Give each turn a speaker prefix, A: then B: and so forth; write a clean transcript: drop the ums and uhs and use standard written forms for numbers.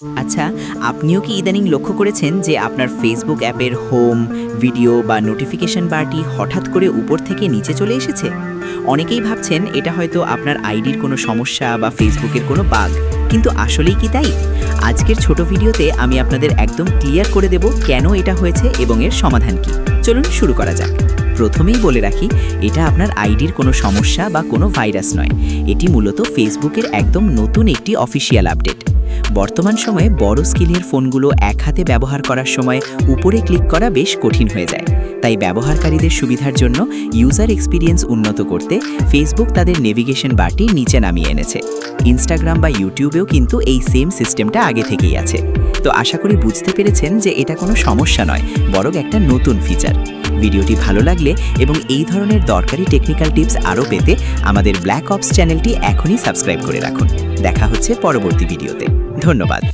A: আচ্ছা, আপনিও কি ইদানিং লক্ষ্য করেছেন যে আপনার ফেসবুক অ্যাপের হোম, ভিডিও বা নোটিফিকেশন বারটি হঠাৎ করে উপর থেকে নিচে চলে এসেছে? অনেকেই ভাবছেন এটা হয়তো আপনার আইডির কোনো সমস্যা বা ফেসবুকের কোনো বাগ, কিন্তু আসলেই কি তাই? আজকের ছোট ভিডিওতে আমি আপনাদের একদম ক্লিয়ার করে দেব কেন এটা হয়েছে এবং এর সমাধান কি। চলুন শুরু করা যাক। প্রথমেই বলে রাখি, এটা আপনার আইডির কোনো সমস্যা বা কোনো ভাইরাস নয়। এটি মূলত ফেসবুকের একদম নতুন একটি অফিসিয়াল আপডেট। বর্তমান সময়ে বড় স্কেলের ফোনগুলো এক হাতে ব্যবহার করার সময় উপরে ক্লিক করা বেশ কঠিন হয়ে যায়। তাই ব্যবহারকারীদের সুবিধার জন্য ইউজার এক্সপিরিয়েন্স উন্নত করতে ফেসবুক তাদের নেভিগেশন বারটি নিচে নামিয়ে এনেছে। ইনস্টাগ্রাম বা ইউটিউবেও কিন্তু এই সেম সিস্টেমটা আগে থেকেই আছে। তো আশা করি বুঝতে পেরেছেন যে এটা কোনো সমস্যা নয়, বরং একটা নতুন ফিচার। ভিডিওটি ভালো লাগলে এবং এই ধরনের দরকারি টেকনিক্যাল টিপস আরও পেতে আমাদের ব্ল্যাক অপস চ্যানেলটি এখনই সাবস্ক্রাইব করে রাখুন। দেখা হচ্ছে পরবর্তী ভিডিওতে। ধন্যবাদ।